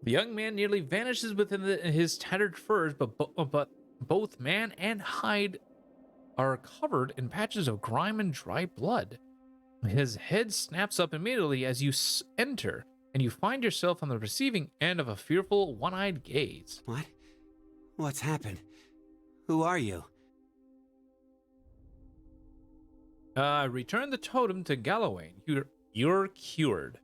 The young man nearly vanishes within his tattered furs, but both man and hide are covered in patches of grime and dry blood. His head snaps up immediately as you enter, and you find yourself on the receiving end of a fearful, one-eyed gaze. What? What's happened? Who are you? Return the totem to Galloway. You're cured.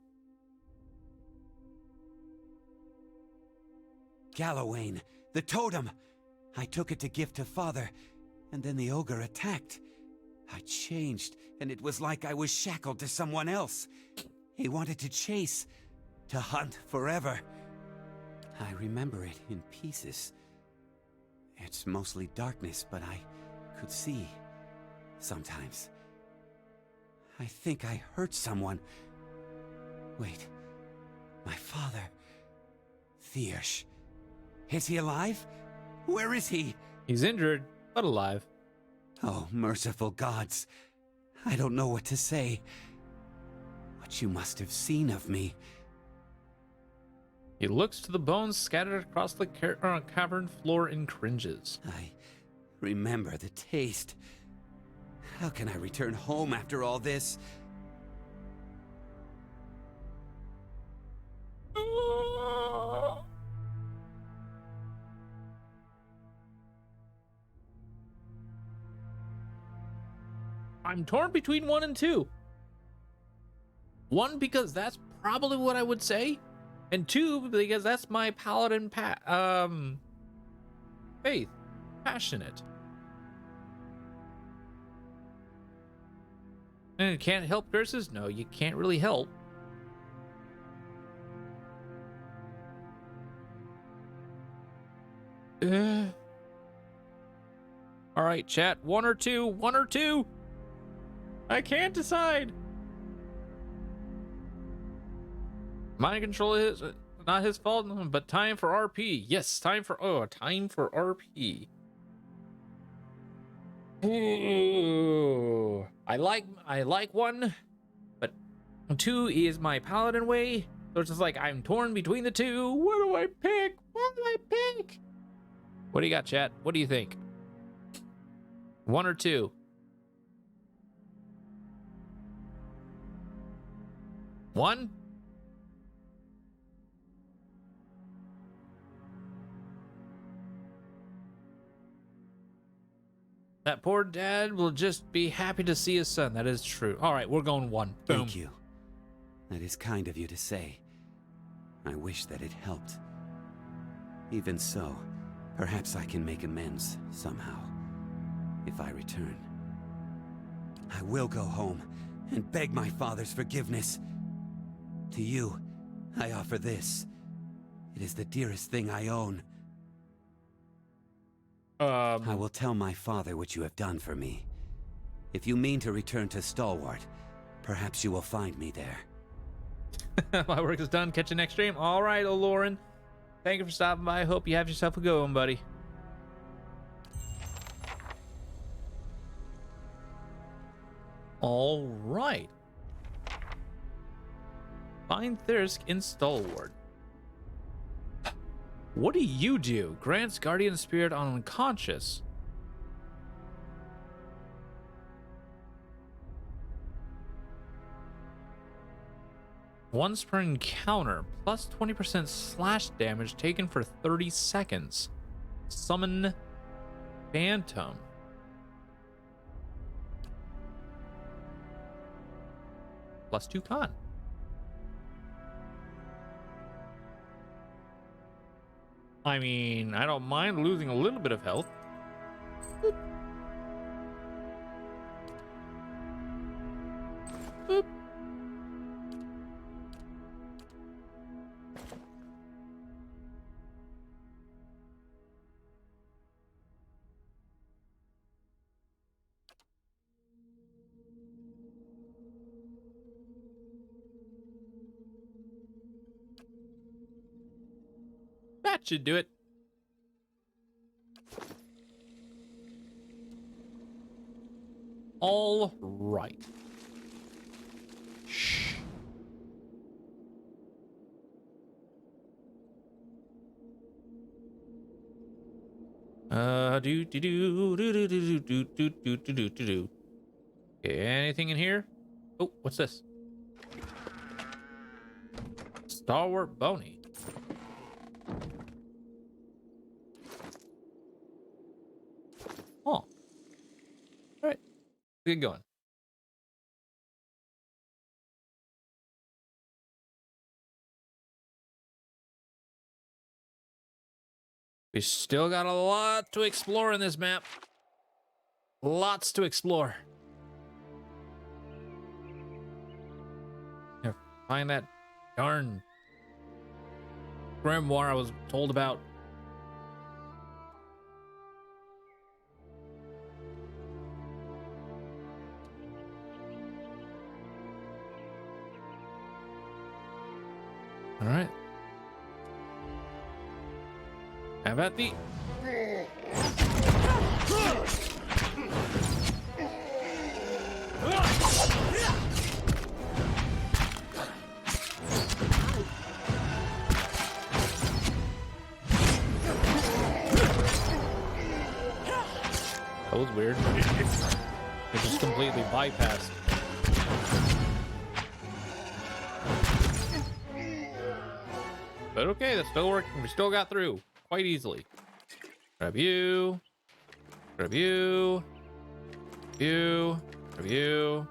Gallowayne, the totem! I took it to gift to Father, and then the ogre attacked. I changed, and it was like I was shackled to someone else. He wanted to chase, to hunt forever. I remember it in pieces. It's mostly darkness, but I could see. Sometimes. I think I hurt someone. Wait. My father. Thiersch. Is he alive? Where is he? He's injured, but alive. Oh, merciful gods. I don't know what to say. What you must have seen of me. He looks to the bones scattered across the cavern floor and cringes. I remember the taste. How can I return home after all this? I'm torn between 1 and 2. 1, because that's probably what I would say, and 2, because that's my paladin faith, passionate. And you can't help curses? No, you can't really help. All right, chat. 1 or 2. 1 or 2. I can't decide. Mind control is not his fault, but time for RP. Yes, time for RP. Ooh, I like 1, but 2 is my paladin way. So it's just like I'm torn between the 2. What do I pick? What do I pick? What do you got, chat? What do you think? 1 or 2? 1? That poor dad will just be happy to see his son. That is true. All right, we're going 1. Boom. Thank you. That is kind of you to say. I wish that it helped. Even so, perhaps I can make amends somehow, if I return. I will go home and beg my father's forgiveness. To you, I offer this. It is the dearest thing I own. I will tell my father what you have done for me. If you mean to return to Stalwart, perhaps you will find me there. My work is done. Catch you next stream. All right, Aloran. Thank you for stopping by. I hope you have yourself a good one, buddy. All right. Find Thirsk in Stalwart. What do you do? Grants Guardian Spirit on unconscious. Once per encounter, plus 20% slash damage taken for 30 seconds. Summon Phantom. Plus 2 con. I mean, I don't mind losing a little bit of health. Boop. Boop. That should do it. All right. Shh. Do do do do do do do do do do do do do. Okay, anything in here? Oh, what's this? Stalwart Bony. Oh. All right. Get going. We still got a lot to explore in this map. Lots to explore. Here, find that darn grimoire I was told about. All right. Have at thee. That was weird. It just completely bypassed. But okay, that's still working. We still got through quite easily. Grab you. Grab you. You. Grab you.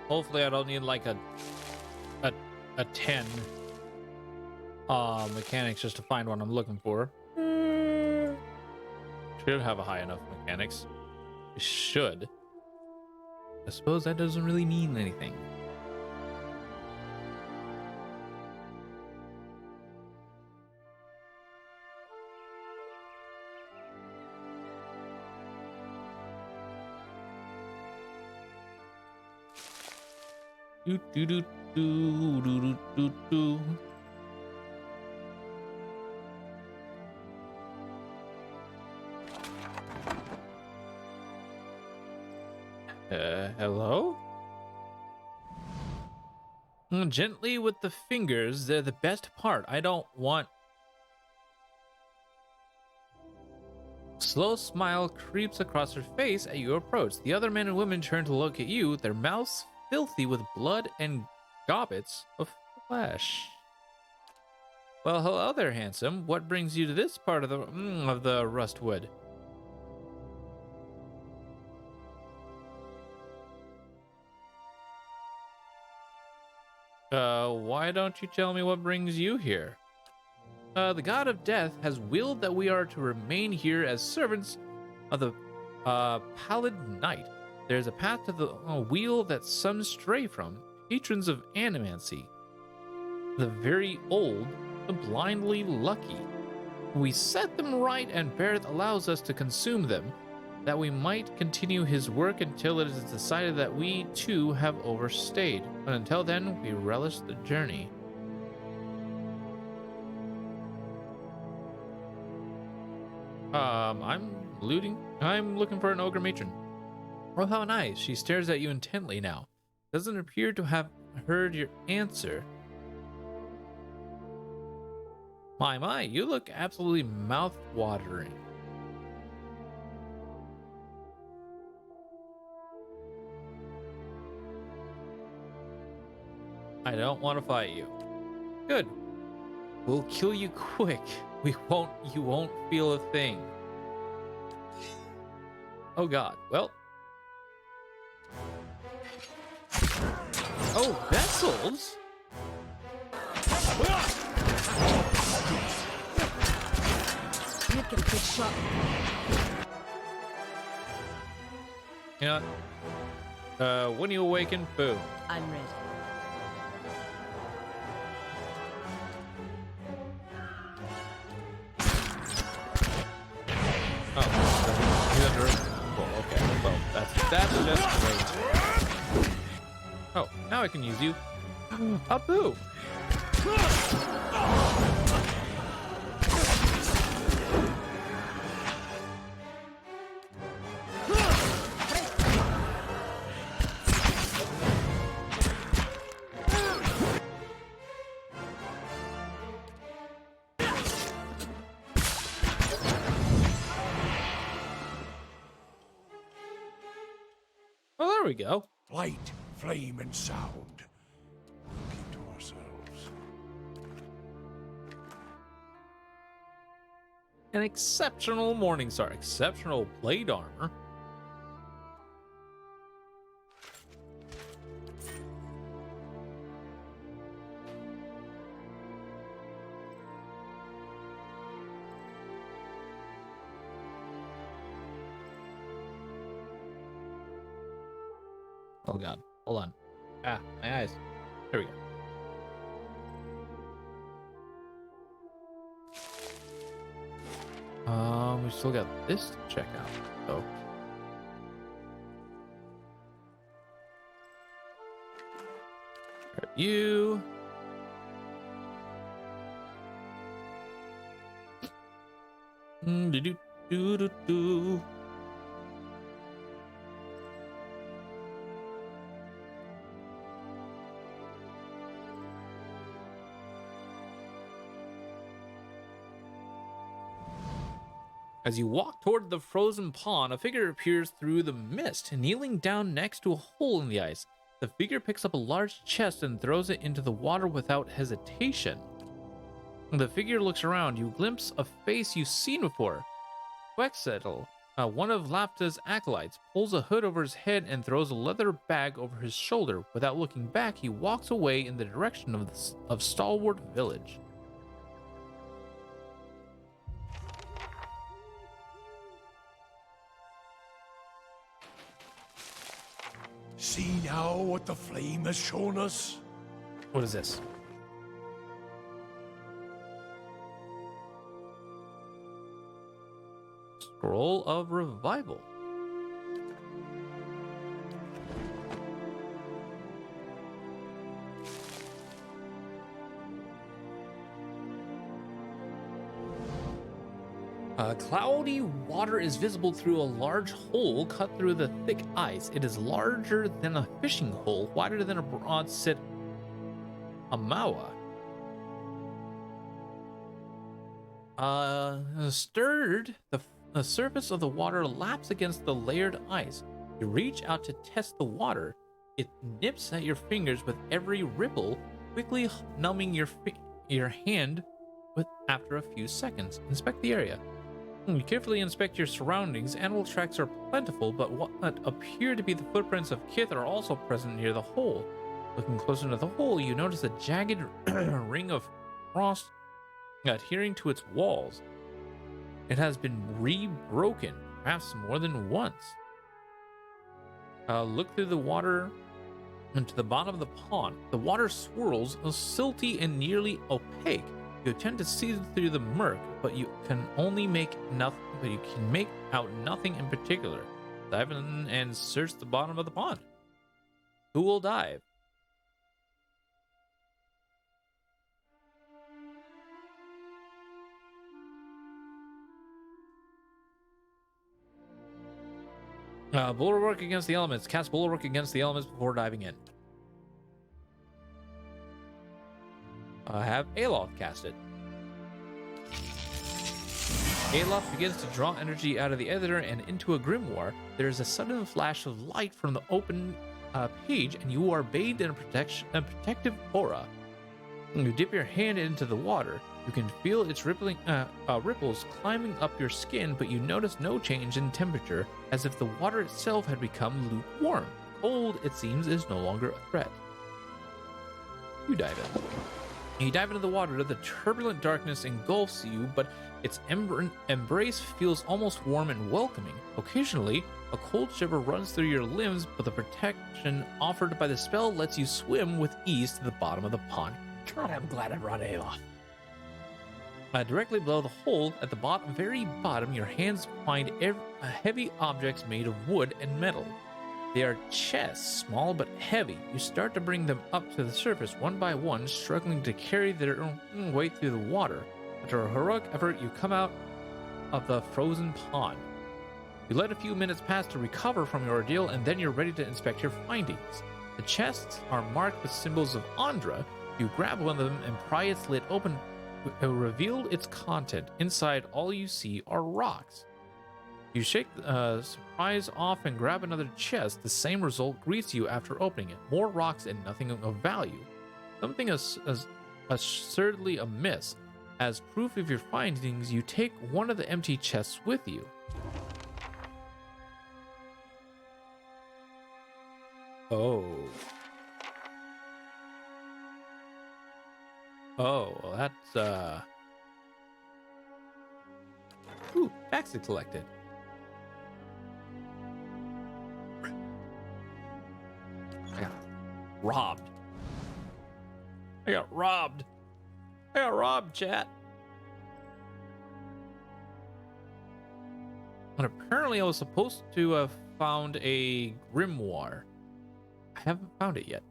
Hopefully I don't need like a 10 mechanics just to find what I'm looking for. Should have a high enough mechanics. It should. I suppose that doesn't really mean anything. Do do do do do do do do. Hello? Gently with the fingers, they're the best part. I don't want... Slow smile creeps across her face at your approach. The other men and women turn to look at you, their mouths filthy with blood and gobbets of flesh. Well, hello there, handsome. What brings you to this part of the Rustwood? Why don't you tell me what brings you here? The god of death has willed that we are to remain here as servants of the Paladin knight. There's a path to the wheel that some stray from, patrons of animancy. The very old, the blindly lucky. We set them right, and Bareth allows us to consume them, that we might continue his work until it is decided that we too have overstayed. But until then, we relish the journey. I'm looking for an ogre matron. Oh, how nice. She stares at you intently now. Doesn't appear to have heard your answer. My, you look absolutely mouth-watering. I don't want to fight you. Good. We'll kill you quick. You won't feel a thing. Oh god, well. Oh, vessels? You get a good shot. You know what? When you awaken, boom. I'm ready. That's just great. Oh, now I can use you. A boo. There we go. Light, flame, and sound. We'll keep to ourselves. An exceptional morning star. Exceptional plate armor. Oh god. Hold on. Ah, my eyes. There we go. We still got this to check out. Oh. Grab you. Do do do do do. As you walk toward the frozen pond, a figure appears through the mist, kneeling down next to a hole in the ice. The figure picks up a large chest and throws it into the water without hesitation. The figure looks around. You glimpse a face you've seen before. Quetzalcoatl, one of Lapta's acolytes, pulls a hood over his head and throws a leather bag over his shoulder. Without looking back, he walks away in the direction of Stalwart Village. See now what the flame has shown us? What is this? Scroll of Revival. Cloudy water is visible through a large hole cut through the thick ice. It is larger than a fishing hole, wider than a broad sit amawa. Stirred, the surface of the water laps against the layered ice. You reach out to test the water. It nips at your fingers with every ripple, quickly numbing your hand after a few seconds. Inspect the area. You carefully inspect your surroundings. Animal tracks are plentiful, but what appear to be the footprints of kith are also present near the hole. Looking closer into the hole, you notice a jagged ring of frost adhering to its walls. It has been re-broken, perhaps more than once. Look through the water into the bottom of the pond. The water swirls, silty and nearly opaque. You attempt to see through the murk, but you can make out nothing in particular. Dive in and search the bottom of the pond. Who will dive? Bulwark against the elements. Cast Bulwark against the elements before diving in. Have Aloth cast it. Aloth begins to draw energy out of the editor and into a grimoire. There is a sudden flash of light from the open page, and you are bathed in a protective aura. When you dip your hand into the water, you can feel its ripples climbing up your skin, but you notice no change in temperature, as if the water itself had become lukewarm. Cold, it seems, is no longer a threat. You dive in. You dive into the water. The turbulent darkness engulfs you, but its embrace feels almost warm and welcoming. Occasionally, a cold shiver runs through your limbs, but the protection offered by the spell lets you swim with ease to the bottom of the pond. God, I'm glad I brought Aloth. Directly below the hole, at the very bottom, your hands find heavy objects made of wood and metal. They are chests, small but heavy. You start to bring them up to the surface one by one, struggling to carry their own weight through the water. After a heroic effort, you come out of the frozen pond. You let a few minutes pass to recover from your ordeal, and then you're ready to inspect your findings. The chests are marked with symbols of Andra. You grab one of them and pry its lid open. Reveal its content. Inside, all you see are rocks. You shake surprise off and grab another chest. The same result greets you after opening it. More rocks and nothing of value. Something is absurdly amiss. As proof of your findings, you take one of the empty chests with you. Oh. Oh, well, that's, Ooh, taxes collected. I got robbed. I got robbed. I got robbed, chat. And apparently I was supposed to have found a grimoire. I haven't found it yet.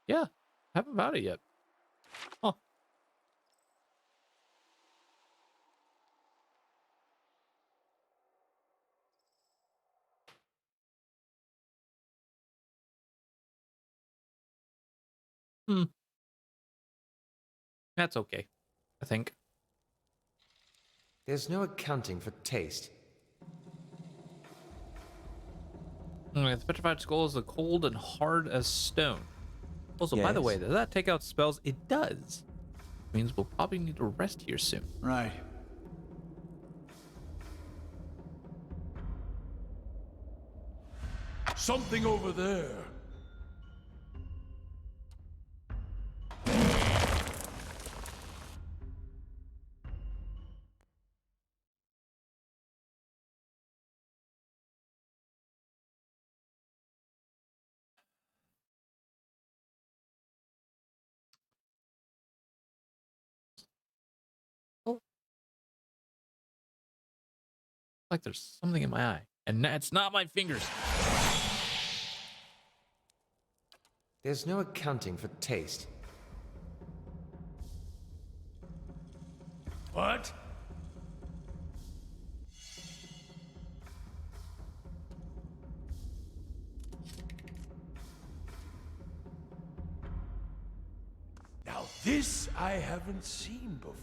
Yeah, haven't found it yet. Huh. Hmm. That's okay, I think. There's no accounting for taste. The petrified skull is as cold and hard as stone. Also, by the Yes? way, does that take out spells? It does. Means we'll probably need to rest here soon. Right. Something over there. Oh, like there's something in my eye, and it's not my fingers. There's no accounting for taste. What? Now this I haven't seen before.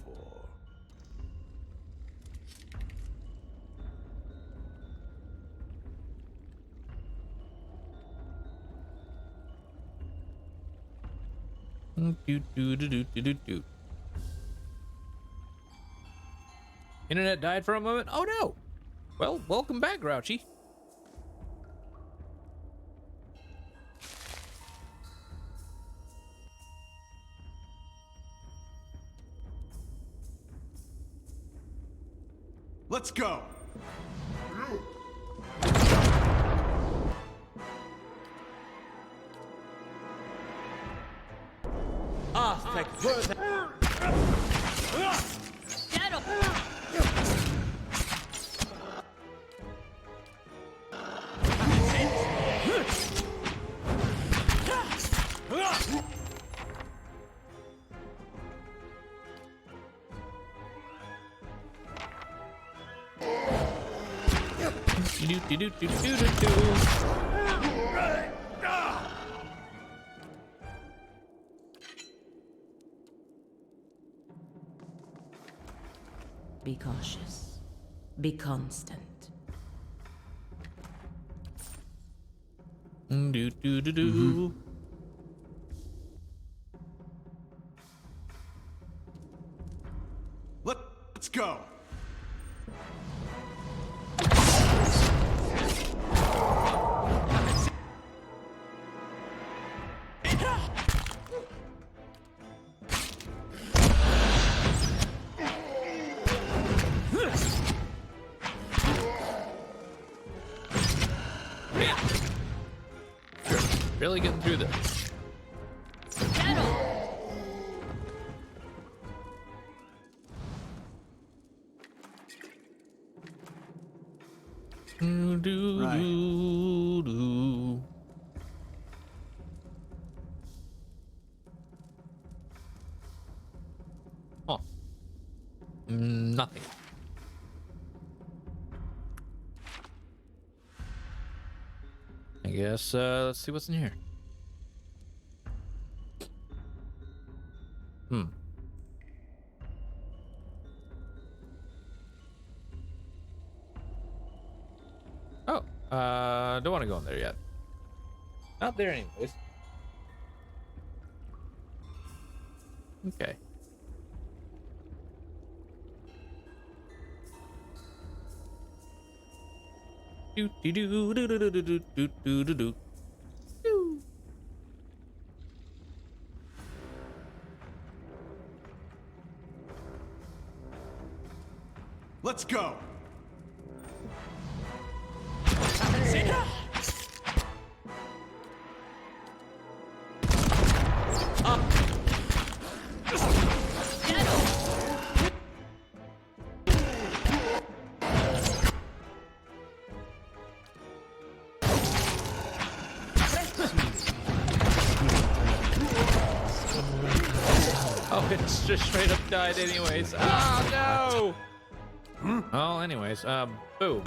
Do, do, do, do, do, do, do. Internet died for a moment. Oh no. Well, welcome back, Grouchy. Let's go. Get him! Do, do, do, do, do, do, do. Be cautious. Be constant. Do, do, do, do. Let's go. Really getting through this. Get him! Do, do, Right. do, do. Huh. Nothing. I guess, let's see what's in here. Oh, don't want to go in there yet. Not there anyways. Okay. Do do do do do do do do do do do. Do. Let's go. Oh, it's just straight up died anyways. Oh no! Well, anyways, boom.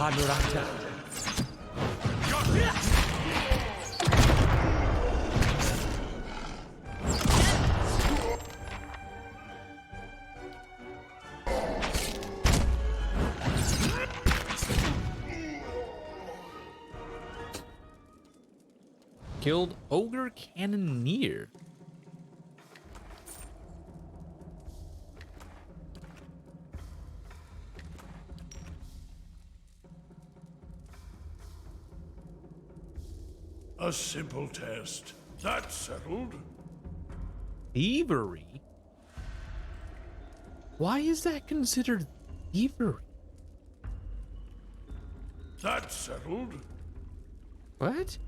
Killed Ogre Cannoneer. A simple test. That's settled. Thievery? Why is that considered thievery? That's settled. What?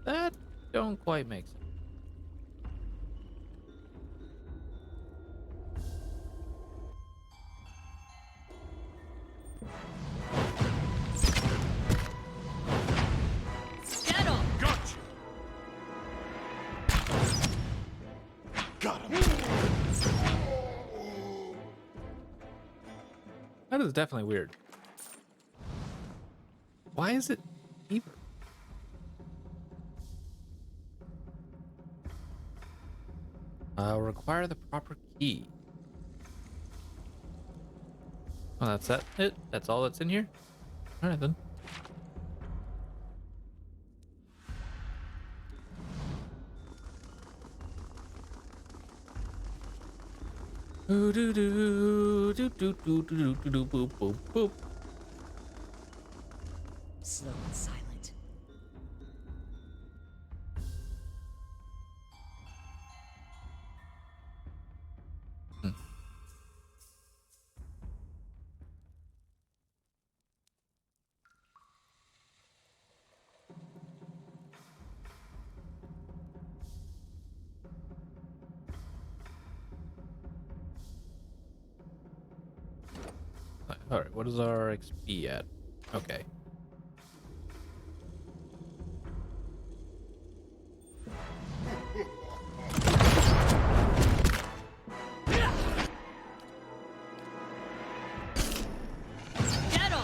That don't quite make sense. Get 'em. Gotcha. Got him. That is definitely weird. Why is it thievery? Require the proper key. Oh, that's that. It. That's all that's in here. All right then. Do do do do do do do do do boop boop boop. Slow and silent. All right, what is our XP at? Okay. Get 'em.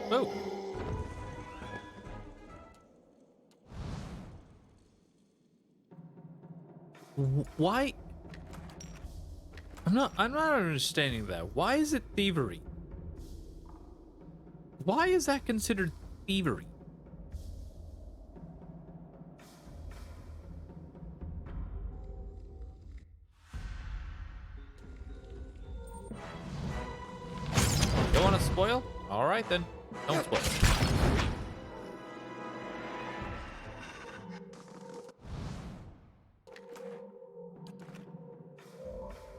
Oh. Why? I'm not understanding that. Why is it thievery? Why is that considered thievery? Don't want to spoil? All right then. Don't spoil.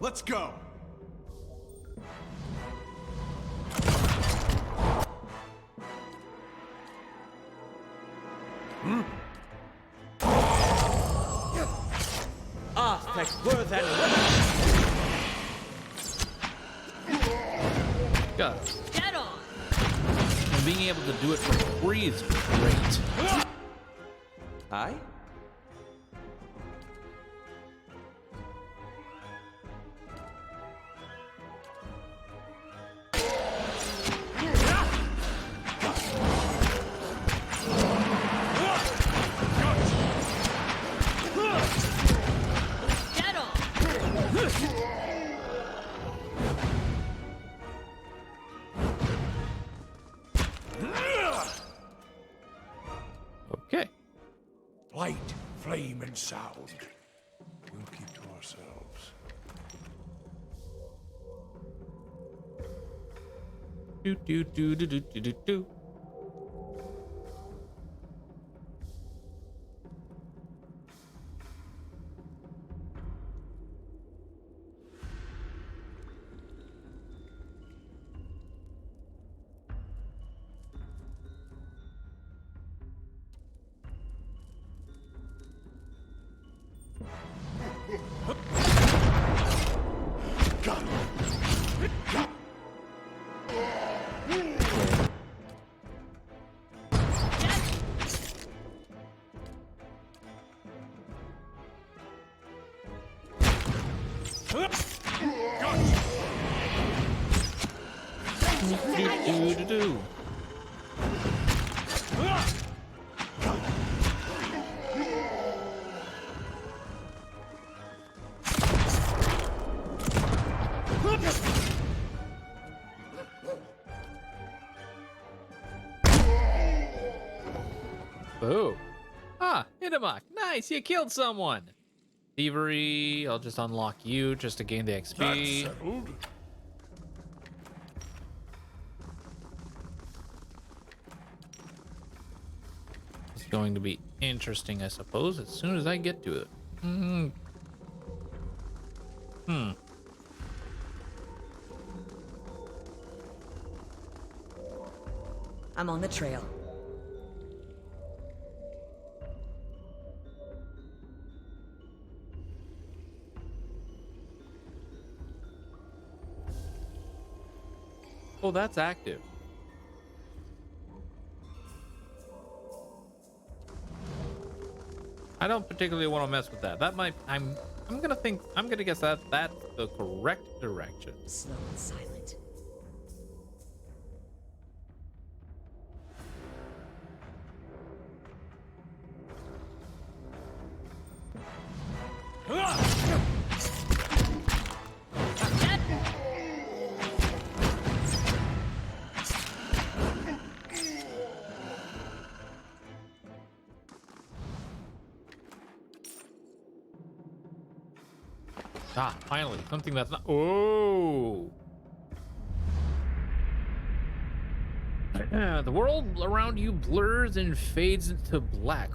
Let's go. Got it. Get on! And being able to do it for free is great. Aye? Get on! Okay. Light, flame, and sound. We'll keep to ourselves. Do do do do do do do do. Do do do do. Oh. Ah, Hidamok. Nice, you killed someone. Thievery, I'll just unlock you just to gain the That's XP. settled. It's going to be interesting, I suppose, as soon as I get to it. Hmm. I'm on the trail. Oh, that's active. I don't particularly want to mess with that. That might I'm gonna guess that that's the correct direction. Slow and silent. Ah, finally, something that's not. Oh. The world around you blurs and fades into black.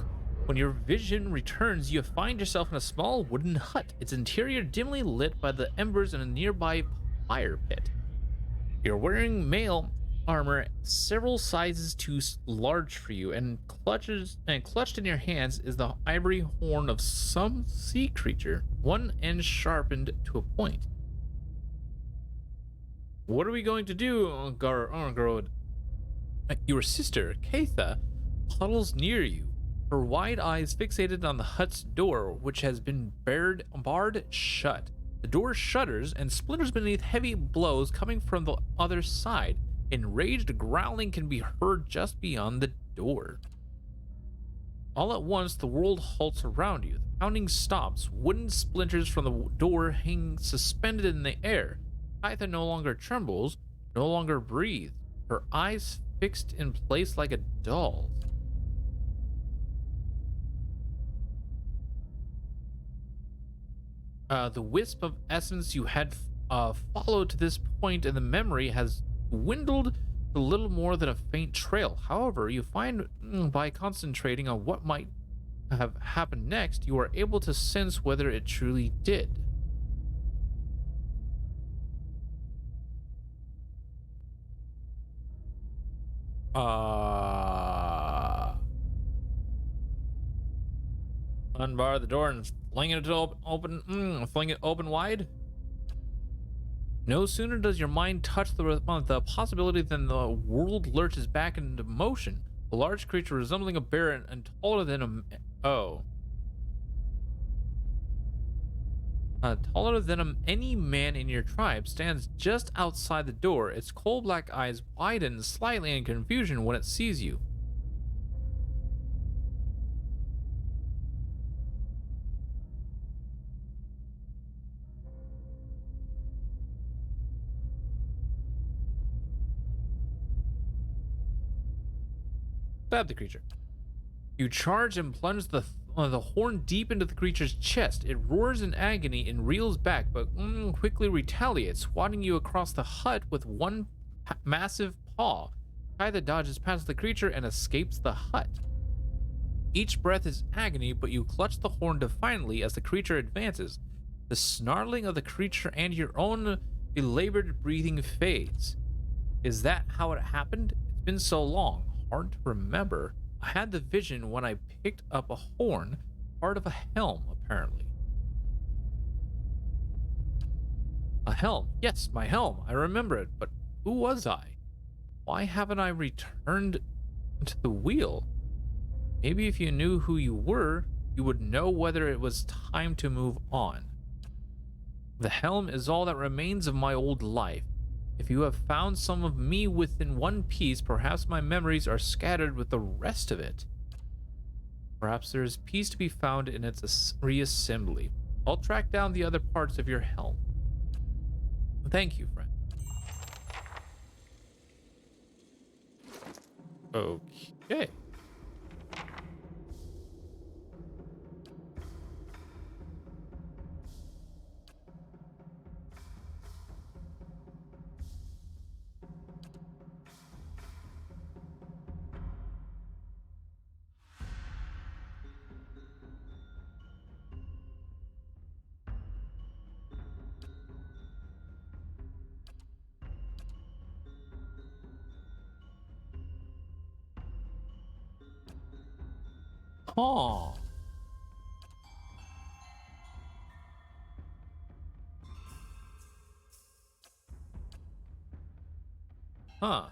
When your vision returns, you find yourself in a small wooden hut, its interior dimly lit by the embers in a nearby fire pit. You're wearing mail armor several sizes too large for you, and clutched in your hands is the ivory horn of some sea creature, one end sharpened to a point. What are we going to do, Garod? Your sister, Keitha, huddles near you, her wide eyes fixated on the hut's door, which has been barred shut. The door shudders and splinters beneath heavy blows coming from the other side. Enraged growling can be heard just beyond the door. All at once, the world halts around you. The pounding stops. Wooden splinters from the door hang suspended in the air. Keitha no longer trembles, no longer breathes, her eyes fixed in place like a doll's. The wisp of essence you had followed to this point in the memory has dwindled to little more than a faint trail. However, you find by concentrating on what might have happened next, you are able to sense whether it truly did. Unbar the door and fling it fling it open wide. No sooner does your mind touch the possibility than the world lurches back into motion. A large creature resembling a bear and taller than any man in your tribe stands just outside the door. Its coal black eyes widen slightly in confusion when it sees you. Stab the creature. You charge and plunge the horn deep into the creature's chest. It roars in agony and reels back, but quickly retaliates, swatting you across the hut with one massive paw. Kaida dodges past the creature and escapes the hut. Each breath is agony, but you clutch the horn defiantly as the creature advances. The snarling of the creature and your own belabored breathing fades. Is that how it happened? It's been so long. Hard to remember. I had the vision when I picked up a horn, part of a helm, apparently. A helm. Yes, my helm. I remember it, but who was I? Why haven't I returned to the wheel? Maybe if you knew who you were, you would know whether it was time to move on. The helm is all that remains of my old life. If you have found some of me within one piece, perhaps my memories are scattered with the rest of it. Perhaps there is peace to be found in its reassembly. I'll track down the other parts of your helm. Thank you, friend. Okay. Oh. Huh.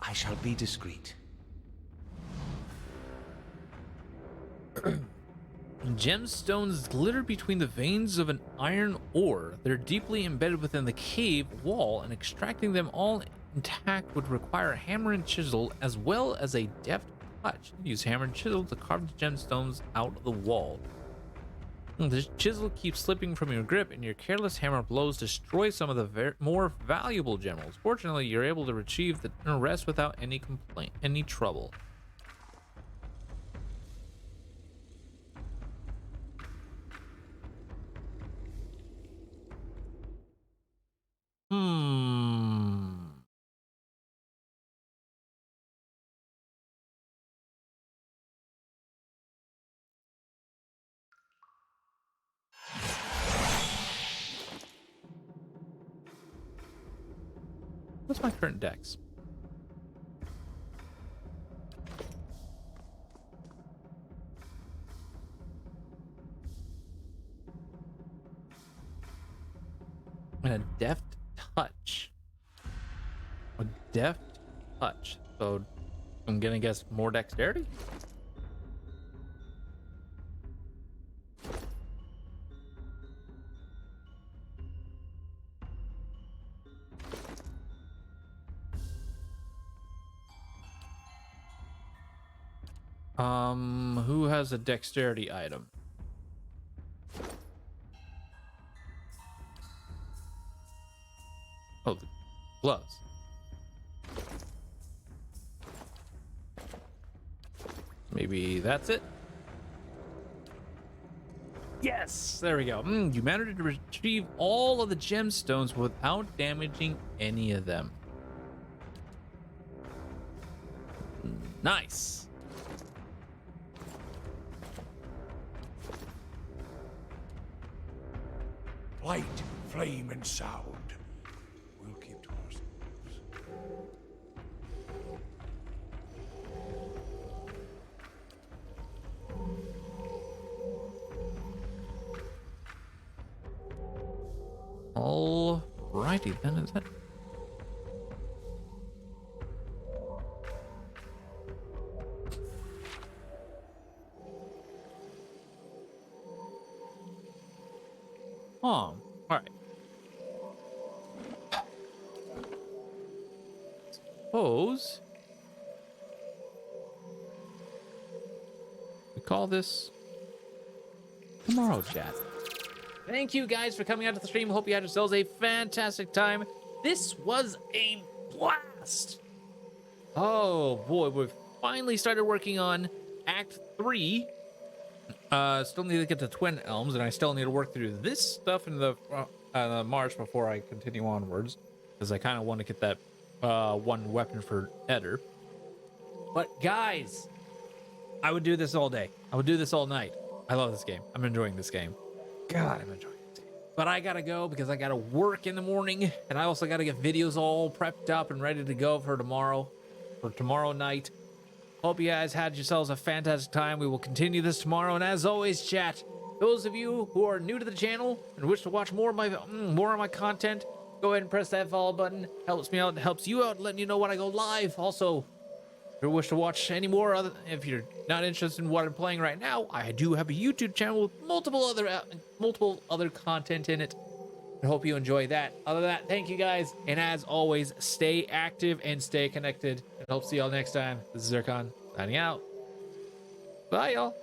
I shall be discreet. Gemstones glitter between the veins of an iron ore. They're deeply embedded within the cave wall, and extracting them all intact would require a hammer and chisel as well as a deft touch. Use hammer and chisel to carve the gemstones out of the wall. The chisel keeps slipping from your grip, and your careless hammer blows destroy some of the more valuable gems. Fortunately, you're able to retrieve the rest without any trouble. What's my current dex? And a deft touch. A deft touch. So I'm gonna guess more dexterity? Who has a dexterity item? Oh, the gloves. Maybe that's it? Yes! There we go. You managed to retrieve all of the gemstones without damaging any of them. Nice. Light, flame, and sound. We'll keep to ourselves. Alrighty then, is that? All right. Suppose we call this tomorrow chat. Thank you guys for coming out to the stream. Hope you had yourselves a fantastic time. This was a blast. Oh boy, we've finally started working on Act 3. Still need to get to Twin Elms, and I still need to work through this stuff in the marsh before I continue onwards, because I kind of want to get that one weapon for Eder. But guys, I would do this all day. I would do this all night. I love this game. I'm enjoying this game. God, I'm enjoying this game. But I gotta go because I gotta work in the morning, and I also gotta get videos all prepped up and ready to go for tomorrow night. Hope you guys had yourselves a fantastic time. We will continue this tomorrow, and as always, chat, those of you who are new to the channel and wish to watch more of my content, go ahead and press that follow button. Helps me out, helps you out, letting you know when I go live. Also, if you wish to watch any more, if you're not interested in what I'm playing right now, I do have a YouTube channel with multiple other content in it. I hope you enjoy that. Other than that, thank you guys, and as always, stay active and stay connected. And hope to see y'all next time. This is Zircon signing out. Bye, y'all.